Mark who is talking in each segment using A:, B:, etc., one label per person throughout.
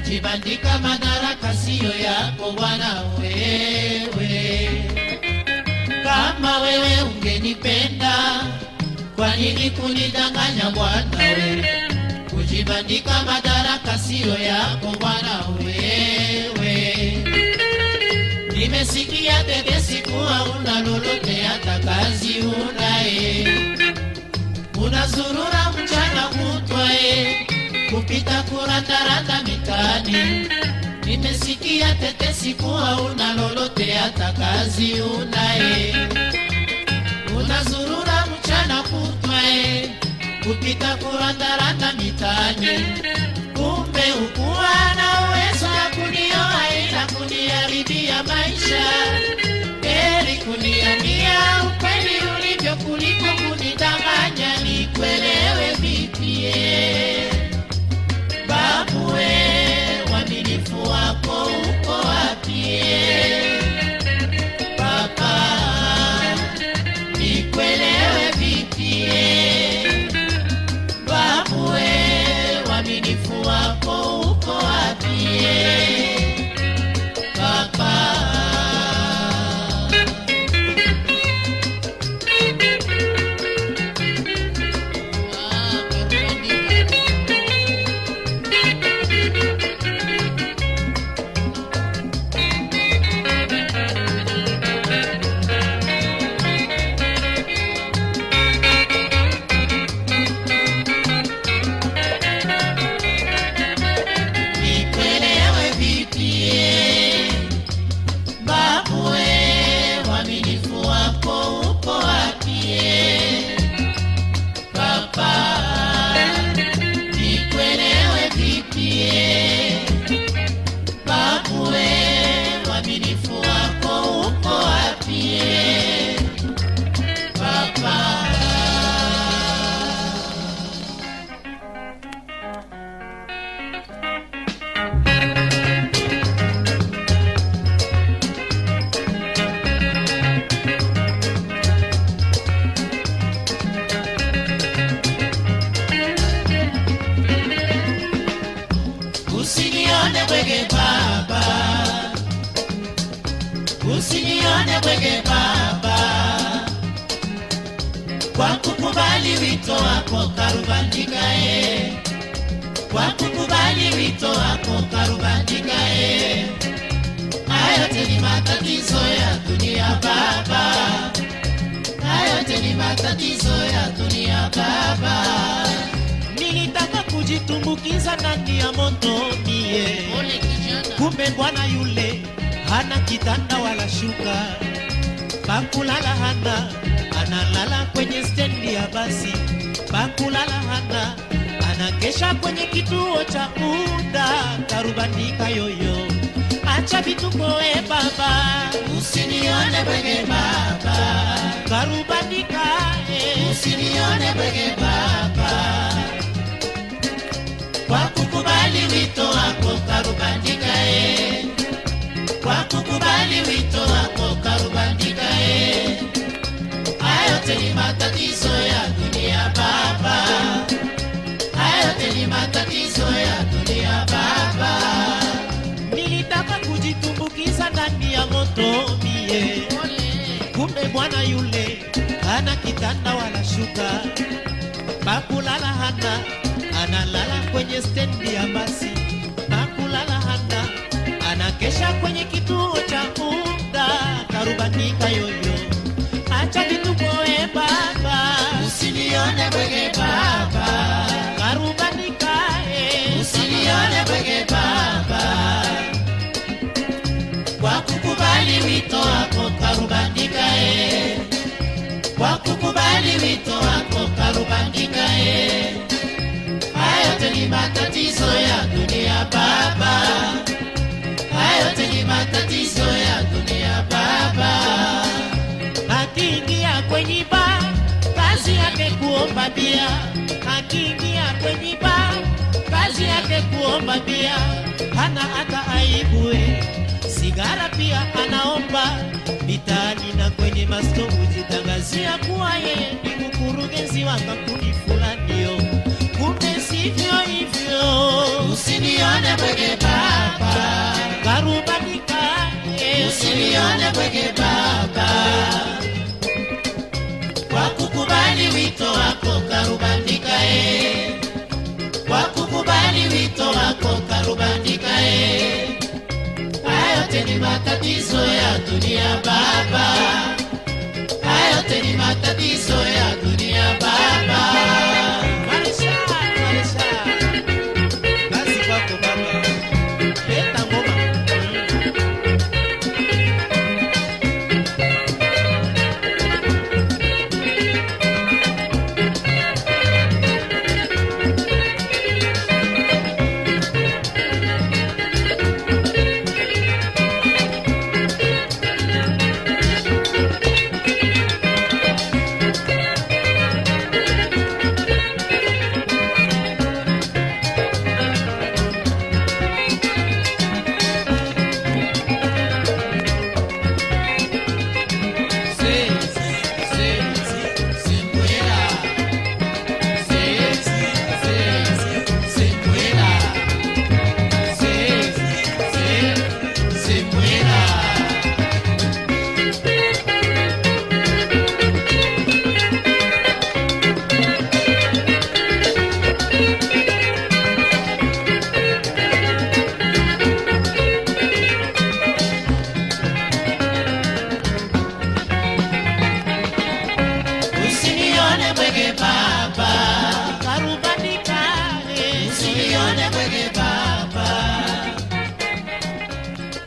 A: kujibandika madaraka sio yako bwana wewe. Kama wewe ungenipenda, kwa nini kunidanganya bwana wewe? Kujibandika madaraka sio yako bwana wewe. Nimesikia tetesi kuwa una lolote hata kazi unae. Unazurura mchana kutwa kupita kurandaranda mitaani. Nimesikia tetesi kuwa una lolote hata kazi unae. Unazurura mchana kutwa kupita kurandaranda mitaani. Kumbe ukuwa na uwezo wa kunioa ila kuniharibia maisha. Heri kuniambia ukweli ulivyo kuliko kunidanganya nikuelewe vipi. Babu we, uaminifu wako uko wapi? Baba, nikuelewe vipi? Babu we, uaminifu wako uko wapi? Baba. Usinione bwege baba, kwa kukubali wito wako karubandika kwa kukubali wito wako karubandika Hayote ni matatizo ya dunia baba, hayote ni matatizo ya dunia baba.
B: Nilitaka kujitumbukiza ndani ya moto mie, kumbe bwana yule hana kitanda wala shuka, pakulala hana, analala kwenye stendi ya basi. Pakulala hana, anakesha kwenye kituo cha muda. Karubandika yoyo, acha vituko baba.
A: Usinione bwege baba,
B: Karubandika
A: usinione bwege baba, kwa kukubali wito wako karubandika kwa kukubali wito wako karubandika Hayote ni matatizo ya dunia baba, hayote ni matatizo ya dunia baba.
B: Nilitaka kujitumbukiza ndani ya moto mie, kumbe bwana yule hana kitanda wala shuka. Pakulala hana, analala kwenye stendi ya basi. Pakulala hana, anakesha kwenye kituo cha muda. Karubandika yoyo, acha vituko baba.
A: Usinione bwege baba,
B: Karubandika
A: usinione bwege baba, kwa kukubali wito wako karubandika kwa kukubali wito wako karubandika Hayote ni matatizo ya dunia baba, hayote ni matatizo ya dunia baba.
B: Akiingia kwenye bar, kazi yake kuomba bia. Akiingia kwenye bar, kazi yake kuomba bia. Hana hata aibu, sigara pia anaomba. Mitaani na kwenye mastovu jitangazia kuwa yeye ni mkurugenzi wa kampuni fulani. Kumbe sivyo hivyo.
A: Usinione bwege baba, karubandika kwa kukubali wito wako karubandika hayo ni matatizo ya dunia baba, hayo ni matatizo ya dunia baba.
B: Marisha, Marisha, kazi kwako baba, leta ngoma.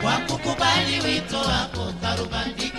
A: Kwa kukubali wito wako karubandika